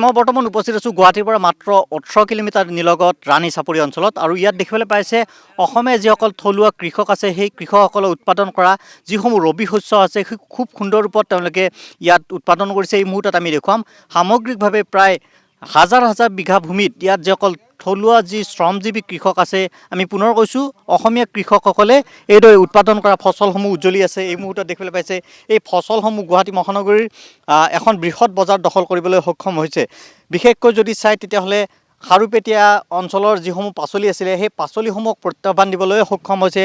মই বৰ্তমান উপস্থিত আছোঁ গুৱাহাটীৰ পৰা মাত্ৰ 18 কিলোমিটাৰ নিলগত ৰাণী চাপৰি অঞ্চলত। আৰু ইয়াত দেখিবলৈ পাইছে অসমীয়া যিসকল থলুৱা কৃষক আছে সেই কৃষকসকলে উৎপাদন কৰা যিসমূহ ৰবি শস্য আছে খুব সুন্দৰ ৰূপত তেওঁলোকে ইয়াত উৎপাদন কৰিছে। এই মুহূৰ্তত আমি দেখুৱাম সামগ্ৰিকভাৱে প্ৰায় হাজাৰ হাজাৰ বিঘা ভূমিত ইয়াত যিসকল থলুৱা যি শ্ৰমজীৱী কৃষক আছে, আমি পুনৰ কৈছোঁ অসমীয়া কৃষকসকলে এইদৰে উৎপাদন কৰা ফচলসমূহ উজ্জ্বলি আছে। এই মুহূৰ্তত দেখিবলৈ পাইছে এই ফচলসমূহ গুৱাহাটী মহানগৰীৰ এখন বৃহৎ বজাৰ দখল কৰিবলৈ সক্ষম হৈছে। বিশেষকৈ যদি চাই তেতিয়াহ'লে খাৰুপেটীয়া অঞ্চলৰ যিসমূহ পাচলি আছিলে সেই পাচলিসমূহক প্ৰত্যাহ্বান দিবলৈ সক্ষম হৈছে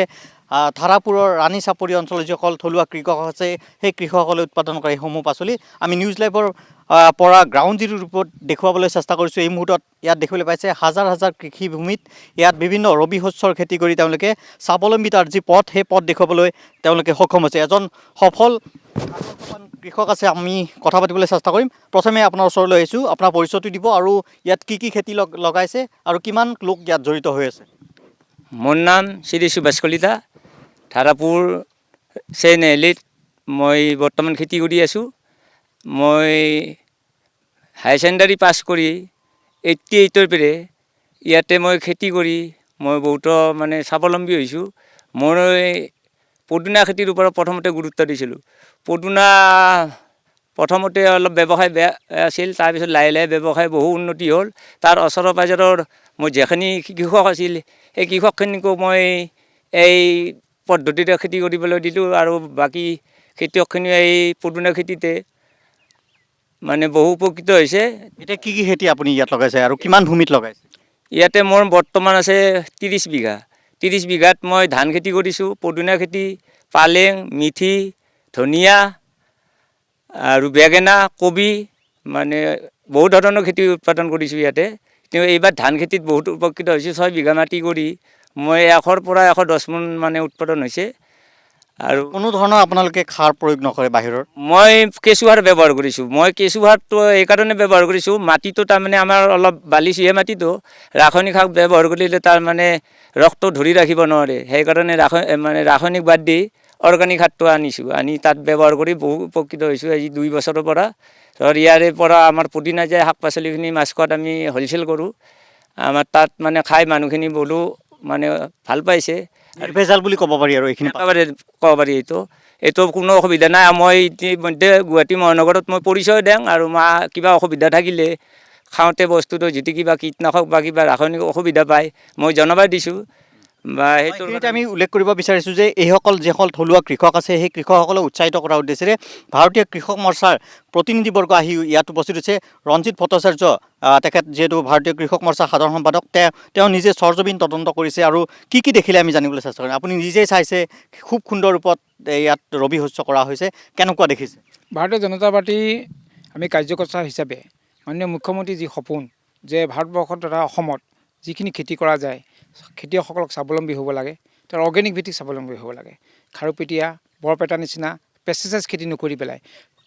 ধাৰাপুৰৰ ৰাণী চাপৰি অঞ্চলৰ যিসকল থলুৱা কৃষক আছে সেই কৃষকসকলে উৎপাদন কৰা এইসমূহ পাচলি আমি নিউজ লাইভৰ পৰা গ্ৰাউণ্ড জিৰ' ৰূপত দেখুৱাবলৈ চেষ্টা কৰিছোঁ। এই মুহূৰ্তত ইয়াত দেখিবলৈ পাইছে হাজাৰ হাজাৰ কৃষিভূমিত ইয়াত বিভিন্ন ৰবি শস্যৰ খেতি কৰি তেওঁলোকে স্বাৱলম্বিতাৰ যি পথ সেই পথ দেখুৱাবলৈ তেওঁলোকে সক্ষম হৈছে। এজন সফল কৃষক আছে, আমি কথা পাতিবলৈ চেষ্টা কৰিম। প্ৰথমে আপোনাৰ ওচৰলৈ আহিছোঁ, আপোনাৰ পৰিচয়টো দিব আৰু ইয়াত কি কি খেতি লগাইছে আৰু কিমান লোক ইয়াত জড়িত হৈ আছে। মোৰ নাম শ্ৰী সুভাষ কলিতা। ধাৰাপুৰ চেনেলিত মই বৰ্তমান খেতি কৰি আছোঁ। মই হাই ছেকেণ্ডাৰী পাছ কৰি 88ৰ পৰা ইয়াতে মই খেতি কৰি মই বহুতো মানে স্বাৱলম্বী হৈছোঁ। মই পদুনা খেতিৰ ওপৰত প্ৰথমতে গুৰুত্ব দিছিলোঁ। পদুনা প্ৰথমতে অলপ ব্যৱসায় বেয়া আছিল, তাৰপিছত লাহে লাহে ব্যৱসায় বহু উন্নতি হ'ল। তাৰ ওচৰৰ পাজৰৰ মই যিখিনি কৃষক আছিল সেই কৃষকখিনিকো মই এই পদ্ধতিৰে খেতি কৰিবলৈ দিলোঁ আৰু বাকী খেতিয়কখিনিও এই পদুনা খেতিতে মানে বহু উপকৃত হৈছে। এতিয়া কি কি খেতি আপুনি ইয়াত লগাইছে আৰু কিমান ভূমিত লগাইছে? ইয়াতে মোৰ বৰ্তমান আছে 30 বিঘা। 30 বিঘাত মই ধান খেতি কৰিছোঁ, পদুনা খেতি, পালেং, মিথি, ধনিয়া আৰু বেঙেনা, কবি, মানে বহুত ধৰণৰ খেতি উৎপাদন কৰিছোঁ ইয়াতে। তেওঁ এইবাৰ ধান খেতিত বহুত উপকৃত হৈছোঁ। 6 বিঘা মাটি কৰি মই 100 পৰা 110 মোন মানে উৎপাদন হৈছে। আৰু কোনো ধৰণৰ আপোনালোকে সাৰ প্ৰয়োগ নকৰে বাহিৰৰ? মই কেঁচুসাৰ ব্যৱহাৰ কৰিছোঁ। মই কেঁচুসাৰটো এইকাৰণে ব্যৱহাৰ কৰিছোঁ, মাটিটো তাৰমানে আমাৰ অলপ বালিচহীয়া মাটিটো, ৰাসায়নিক সাৰ ব্যৱহাৰ কৰিলে তাৰমানে ৰসটো ধৰি ৰাখিব নোৱাৰে। সেইকাৰণে ৰাসায়নিক বাদ দি অৰ্গেনিক সাৰটো আনিছোঁ, আনি তাত ব্যৱহাৰ কৰি বহু উপকৃত হৈছোঁ আজি 2 বছৰৰ পৰা। ধৰ ইয়াৰে পৰা আমাৰ পদিনা যায় শাক পাচলিখিনি মাছখোৱাত আমি হ'লচেল কৰোঁ। আমাৰ তাত মানে খাই মানুহখিনি বহু মানে ভাল পাইছে। নিৰ্ভেজাল বুলি ক'ব পাৰি আৰু এইখিনি একেবাৰে ক'ব পাৰি। এইটো কোনো অসুবিধা নাই। মই ইতিমধ্যে গুৱাহাটী মহানগৰত মই পৰিচয় দিওঁ আৰু কিবা অসুবিধা থাকিলে খাওঁতে বস্তুটো যদি কিবা কীটনাশক বা কিবা ৰাসায়নিক অসুবিধা পায় মই জনাব দিছোঁ। বা সেইখিনিতে আমি উল্লেখ কৰিব বিচাৰিছোঁ যে এইসকল যিসকল থলুৱা কৃষক আছে সেই কৃষকসকলক উৎসাহিত কৰাৰ উদ্দেশ্যেৰে ভাৰতীয় কৃষক মৰ্চাৰ প্ৰতিনিধিবৰ্গ আহি ইয়াত উপস্থিত হৈছে। ৰঞ্জিত ভট্টাচাৰ্য তেখেত যিহেতু ভাৰতীয় কৃষক মৰ্চাৰ সাধাৰণ সম্পাদক, তেওঁ নিজে চৰজমিন তদন্ত কৰিছে আৰু কি কি দেখিলে আমি জানিবলৈ চেষ্টা কৰিম। আপুনি নিজেই চাইছে খুব সুন্দৰ ৰূপত ইয়াত ৰবি শস্য কৰা হৈছে, কেনেকুৱা দেখিছে? ভাৰতীয় জনতা পাৰ্টি আমি কাৰ্যকৰ্তা হিচাপে মাননীয় মুখ্যমন্ত্ৰী যি সপোন যে ভাৰতবৰ্ষত তথা অসমত যিখিনি খেতি কৰা যায় খেতিয়কসকলক স্বাৱলম্বী হ'ব লাগে, তাৰ অৰ্গেনিক ভিত্তিক স্বাৱলম্বী হ'ব লাগে। খাৰুপেটীয়া বৰপেটা নিচিনা পেষ্টিচাইড খেতি নকৰি পেলাই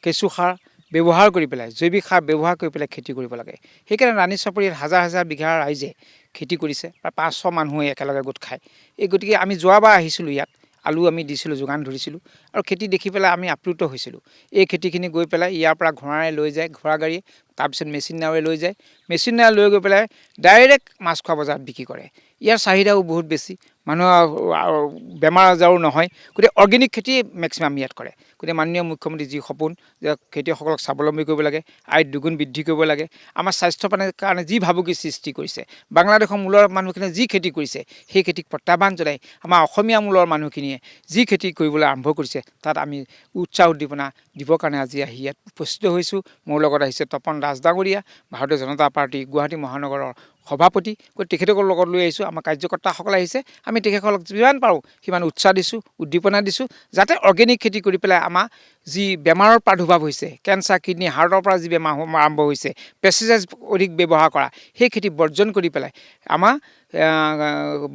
কেঁচুসাৰ ব্যৱহাৰ কৰি পেলাই জৈৱিক সাৰ ব্যৱহাৰ কৰি পেলাই খেতি কৰিব লাগে। সেইকাৰণে ৰাণী চাপৰিত হাজাৰ হাজাৰ বিঘা ৰাইজে খেতি কৰিছে, প্ৰায় 500 মানুহে একেলগে গোট খায়। এই গতিকে আমি যোৱাবাৰ আহিছিলোঁ ইয়াত, আলু আমি দিছিলোঁ, যোগান ধৰিছিলোঁ আৰু খেতি দেখি পেলাই আমি আপ্লুত হৈছিলোঁ। এই খেতিখিনি গৈ পেলাই ইয়াৰ পৰা ঘোঁৰাৰে লৈ যায়, ঘোঁৰা গাড়ীয়ে, তাৰপিছত মেচিন নাৱেৰে লৈ যায়, মেচিন নাৱে লৈ গৈ পেলাই ডাইৰেক্ট মাছখোৱা বজাৰত বিক্ৰী কৰে। ইয়াৰ চাহিদাও বহুত বেছি, মানুহৰ বেমাৰ আজাৰো নহয়। গতিকে অৰ্গেনিক খেতি মেক্সিমাম ইয়াত কৰে। গতিকে মাননীয় মুখ্যমন্ত্ৰী যি সপোন যে খেতিয়কসকলক স্বাৱলম্বী কৰিব লাগে, আয় দুগুণ বৃদ্ধি কৰিব লাগে, আমাৰ স্বাস্থ্য পানীৰ কাৰণে যি ভাবুকি সৃষ্টি কৰিছে, বাংলাদেশৰ মূলৰ মানুহখিনিয়ে যি খেতি কৰিছে সেই খেতিক প্ৰত্যাহ্বান জনাই আমাৰ অসমীয়া মূলৰ মানুহখিনিয়ে যি খেতি কৰিবলৈ আৰম্ভ কৰিছে তাত আমি উৎসাহ উদ্দীপনা দিবৰ কাৰণে আজি আহি ইয়াত উপস্থিত হৈছোঁ। মোৰ লগত আহিছে তপন দাস ডাঙৰীয়া, ভাৰতীয় জনতা পাৰ্টি গুৱাহাটী মহানগৰৰ সভাপতি। গতিকে তেখেতসকলৰ লগত লৈ আহিছোঁ, আমাৰ কাৰ্যকৰ্তাসকলে আহিছে। আমি তেখেতসকলক যিমান পাৰোঁ সিমান উৎসাহ দিছোঁ, উদ্দীপনা দিছোঁ, যাতে অৰ্গেনিক খেতি কৰি পেলাই আমাৰ যি বেমাৰৰ প্ৰাদুৰ্ভাৱ হৈছে, কেঞ্চাৰ, কিডনী, হাৰ্টৰ পৰা যি বেমাৰ আৰম্ভ হৈছে, পেষ্টিচাইড অধিক ব্যৱহাৰ কৰা, সেই খেতি বৰ্জন কৰি পেলাই আমাৰ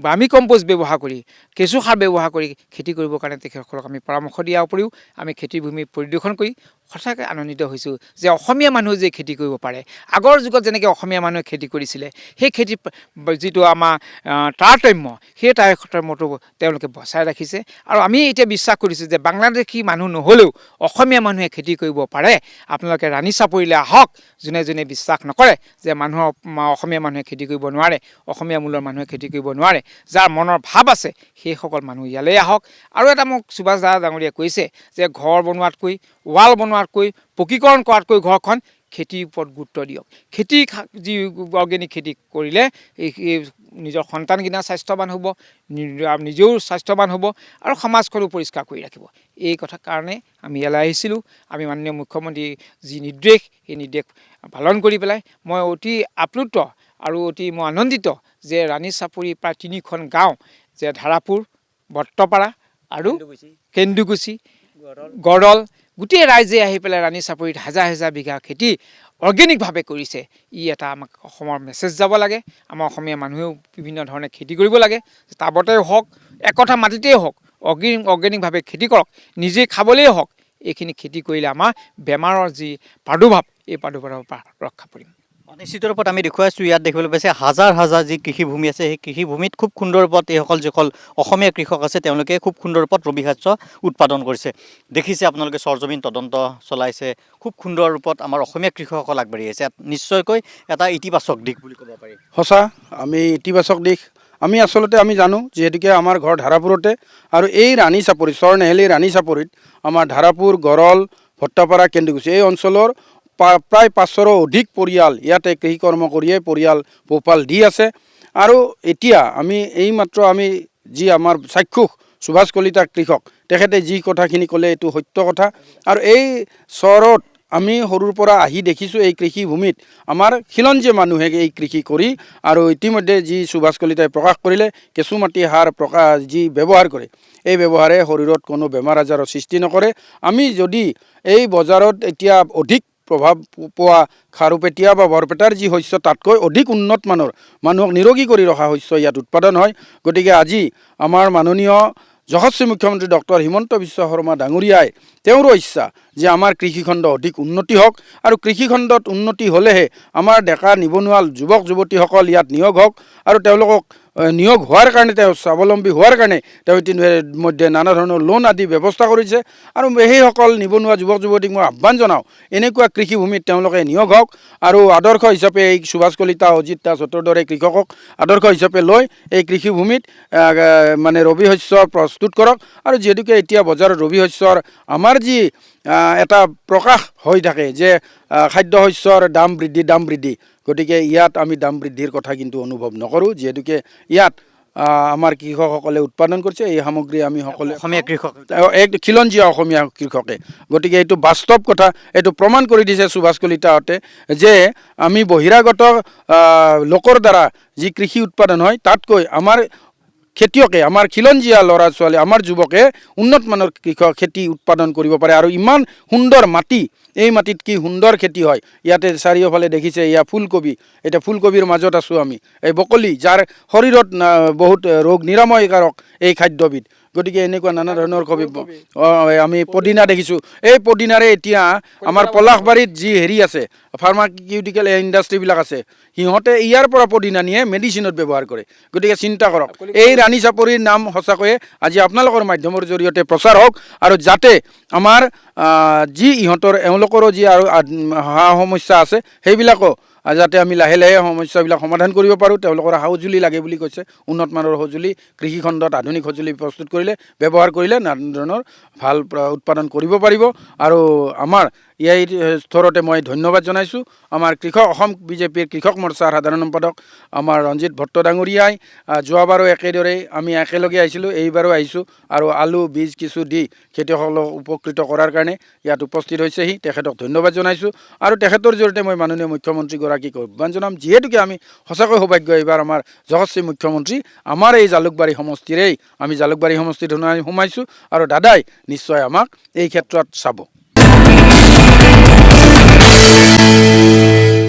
বাৰ্মি কম্প'ষ্ট ব্যৱহাৰ কৰি কেঁচু সাৰ ব্যৱহাৰ কৰি খেতি কৰিবৰ কাৰণে তেখেতসকলক আমি পৰামৰ্শ দিয়াৰ উপৰিও আমি খেতিৰ ভূমি পৰিদৰ্শন কৰি সঁচাকৈ আনন্দিত হৈছোঁ যে অসমীয়া মানুহে যে খেতি কৰিব পাৰে। আগৰ যুগত যেনেকৈ অসমীয়া মানুহে খেতি কৰিছিলে সেই খেতি যিটো আমাৰ তাৰতম্য সেই তাৰতম্যটো তেওঁলোকে বচাই ৰাখিছে আৰু আমি এতিয়া বিশ্বাস কৰিছোঁ যে বাংলাদেশী মানুহ নহ'লেও অসমীয়া মানুহে খেতি কৰিব পাৰে। আপোনালোকে ৰাণী চাপৰিলৈ আহক। যোনে যোনে বিশ্বাস নকৰে যে অসমীয়া মানুহে খেতি কৰিব নোৱাৰে, অসমীয়া মূলৰ মানুহে খেতি কৰিব নোৱাৰে, যাৰ মনৰ ভাৱ আছে সেইসকল মানুহ ইয়ালৈ আহক। আৰু এটা মোক সুভাষ ডাঙৰীয়াই কৈছে যে ঘৰ বনোৱাতকৈ, ৱাল বনোৱাতকৈ, পকীকৰণ কৰাতকৈ ঘৰখন খেতিৰ ওপৰত গুৰুত্ব দিয়ক। খেতি যি অৰ্গেনিক খেতি কৰিলে এই নিজৰ সন্তানকেইটা স্বাস্থ্যৱান হ'ব, নিজেও স্বাস্থ্যৱান হ'ব আৰু সমাজখনো পৰিষ্কাৰ কৰি ৰাখিব। এই কথা কাৰণে আমি ইয়ালৈ আহিছিলোঁ। আমি মাননীয় মুখ্যমন্ত্ৰী যি নিৰ্দেশ সেই নিৰ্দেশ পালন কৰি পেলাই মই অতি আপ্লুত আৰু অতি মই আনন্দিত যে ৰাণী চাপৰি প্ৰায় 3খন গাঁও যে ধাৰাপুৰ, বট্টপাৰা আৰু কেন্দুকুছি, গড়ল গোটেই ৰাইজে আহি পেলাই ৰাণী চাপৰিত হাজাৰ হাজাৰ বিঘা খেতি অৰ্গেনিকভাৱে কৰিছে। ই এটা আমাক অসমৰ মেছেজ যাব লাগে। আমাৰ অসমীয়া মানুহেও বিভিন্ন ধৰণে খেতি কৰিব লাগে। টাবতেই হওক, একঠা মাটিতেই হওক অৰ্গেনিকভাৱে খেতি কৰক। নিজে খাবলৈই হওক। এইখিনি খেতি কৰিলে আমাৰ বেমাৰৰ যি প্ৰাদুৰ্ভাৱ এই প্ৰাদুৰ্ভাৱৰ পৰা ৰক্ষা পৰিম। নিশ্চিত ৰূপত আমি দেখুৱাইছোঁ ইয়াত দেখিবলৈ পাইছে হাজাৰ হাজাৰ যি কৃষিভূমি আছে সেই কৃষিভূমিত খুব সুন্দৰ ৰূপত এইসকল যিসকল অসমীয়া কৃষক আছে তেওঁলোকে খুব সুন্দৰ ৰূপত ৰবি শস্য উৎপাদন কৰিছে। দেখিছে আপোনালোকে সৰজমিন তদন্ত চলাইছে। খুব সুন্দৰ ৰূপত আমাৰ অসমীয়া কৃষকসকল আগবাঢ়ি আহিছে। নিশ্চয়কৈ এটা ইতিবাচক দিশ বুলি ক'ব পাৰি। সঁচা, আমি ইতিবাচক দিশ আমি আচলতে আমি জানো যিহেতুকে আমাৰ ঘৰ ধাৰাপুৰতে আৰু এই ৰাণী চাপৰি চৰনেহেলি ৰাণী চাপৰিত আমাৰ ধাৰাপুৰ, গড়ল, ভট্টাপাৰা, কেন্দুকুছি এই অঞ্চলৰ প্ৰায় 500ৰো অধিক পৰিয়াল ইয়াতে কৃষি কৰ্ম কৰিয়ে পৰিয়াল পোহপাল দি আছে। আৰু এতিয়া আমি এইমাত্ৰ আমি যি আমাৰ চাক্ষুষ সুভাষ কলিতা কৃষক তেখেতে যি কথাখিনি ক'লে এইটো সত্য কথা। আৰু এই চহৰত আমি সৰুৰ পৰা আহি দেখিছোঁ এই কৃষিভূমিত আমাৰ খিলঞ্জীয়া মানুহে এই কৃষি কৰি আৰু ইতিমধ্যে যি সুভাষ কলিতাই প্ৰকাশ কৰিলে কেঁচুমাটি সাৰ যি ব্যৱহাৰ কৰে এই ব্যৱহাৰে শৰীৰত কোনো বেমাৰ আজাৰৰ সৃষ্টি নকৰে। আমি যদি এই বজাৰত এতিয়া অধিক প্ৰভাৱ পোৱা খাৰুপেটীয়া বা বৰপেটাৰ যি শস্য তাতকৈ অধিক উন্নত মানৰ মানুহক নিৰোগী কৰি ৰখা শস্য ইয়াত উৎপাদন হয়। গতিকে আজি আমাৰ মাননীয় যশস্বী মুখ্যমন্ত্ৰী ডক্টৰ হিমন্ত বিশ্ব শৰ্মা ডাঙৰীয়াই তেওঁৰো ইচ্ছা যে আমাৰ কৃষিখণ্ড অধিক উন্নতি হওক আৰু কৃষিখণ্ডত উন্নতি হ'লেহে আমাৰ ডেকা নিবনুৱা যুৱক যুৱতীসকল ইয়াত নিয়োগ হওক আৰু তেওঁলোকক নিয়োগ হোৱাৰ কাৰণে তেওঁ স্বাৱলম্বী হোৱাৰ কাৰণে তেওঁ ইতিমধ্যে নানা ধৰণৰ লোন আদি ব্যৱস্থা কৰিছে। আৰু সেইসকল নিবনুৱা যুৱক যুৱতীক মই আহ্বান জনাওঁ এনেকুৱা কৃষিভূমিত তেওঁলোকে নিয়োগ হওক আৰু আদৰ্শ হিচাপে এই সুভাষ কলিতা, অজিত দাসহঁতৰ দৰে কৃষকক আদৰ্শ হিচাপে লৈ এই কৃষিভূমিত মানে ৰবি শস্য প্ৰস্তুত কৰক। আৰু যিহেতুকে এতিয়া বজাৰত ৰবি শস্যৰ আমাৰ যি এটা প্ৰকাশ হৈ থাকে যে খাদ্য শস্যৰ দাম বৃদ্ধি, গতিকে ইয়াত আমি দাম বৃদ্ধিৰ কথা কিন্তু অনুভৱ নকৰোঁ। যিহেতুকে ইয়াত আমাৰ কৃষকসকলে উৎপাদন কৰিছে এই সামগ্ৰী আমি সকলোৱে অসমীয়া কৃষক এক খিলঞ্জীয়া অসমীয়া কৃষকে। গতিকে এইটো বাস্তৱ কথা, এইটো প্ৰমাণ কৰি দিছে সুভাষ কলিতাহঁতে যে আমি বহিৰাগত লোকৰ দ্বাৰা যি কৃষি উৎপাদন হয় তাতকৈ আমাৰ খেতিয়কে, আমাৰ খিলঞ্জীয়া ল'ৰা ছোৱালী, আমাৰ যুৱকে উন্নত মানৰ খেতি উৎপাদন কৰিব পাৰে। আৰু ইমান সুন্দৰ মাটি, এই মাটিত কি সুন্দৰ খেতি হয়। ইয়াতে চাৰিওফালে দেখিছে এয়া ফুলকবি, এতিয়া ফুলকবিৰ মাজত আছোঁ আমি। এই বকলি যাৰ শৰীৰত বহুত ৰোগ নিৰাময়কাৰক এই খাদ্যবিধ। গতিকে এনেকুৱা নানা ধৰণৰ কবি আমি পদিনা দেখিছোঁ। এই পদিনাৰে এতিয়া আমাৰ পলাশবাৰীত যি হেৰি আছে ফাৰ্মাকিউটিকেল ইণ্ডাষ্ট্ৰীবিলাক আছে সিহঁতে ইয়াৰ পৰা পদিনা নিয়ে মেডিচিনত ব্যৱহাৰ কৰে। গতিকে চিন্তা কৰক, এই ৰাণী চাপৰিৰ নাম সঁচাকৈয়ে আজি আপোনালোকৰ মাধ্যমৰ জৰিয়তে প্ৰচাৰ হওক আৰু যাতে আমাৰ যি এওঁলোকৰো যি আৰু সা সমস্যা আছে সেইবিলাকো যাতে আমি লাহে লাহে সমস্যাবিলাক সমাধান কৰিব পাৰোঁ। তেওঁলোকৰ সঁজুলি লাগে বুলি কৈছে, উন্নত মানৰ সঁজুলি কৃষিখণ্ডত আধুনিক সঁজুলি প্ৰস্তুত কৰিলে, ব্যৱহাৰ কৰিলে নানা ধৰণৰ ভাল উৎপাদন কৰিব পাৰিব। আৰু আমাৰ এই স্তৰতে মই ধন্যবাদ জনাইছোঁ আমাৰ অসম বিজেপিৰ কৃষক মৰ্চাৰ সাধাৰণ সম্পাদক আমাৰ ৰঞ্জিত ভট্ট ডাঙৰীয়াই। যোৱাবাৰো একেদৰেই আমি একেলগে আহিছিলোঁ, এইবাৰো আহিছোঁ আৰু আলু বীজ কিছু দি খেতিয়কসকলক উপকৃত কৰাৰ কাৰণে ইয়াত উপস্থিত হৈছেহি। তেখেতক ধন্যবাদ জনাইছোঁ আৰু তেখেতৰ জৰিয়তে মই মাননীয় মুখ্যমন্ত্ৰীগৰাকীক আহ্বান জনাম, যিহেতুকে আমি সঁচাকৈ সৌভাগ্য এইবাৰ আমাৰ যশস্বী মুখ্যমন্ত্ৰী আমাৰ এই জালুকবাৰী সমষ্টিৰেই, আমি জালুকবাৰী সমষ্টিত সোমাইছোঁ আৰু দাদাই নিশ্চয় আমাক এই ক্ষেত্ৰত চাব।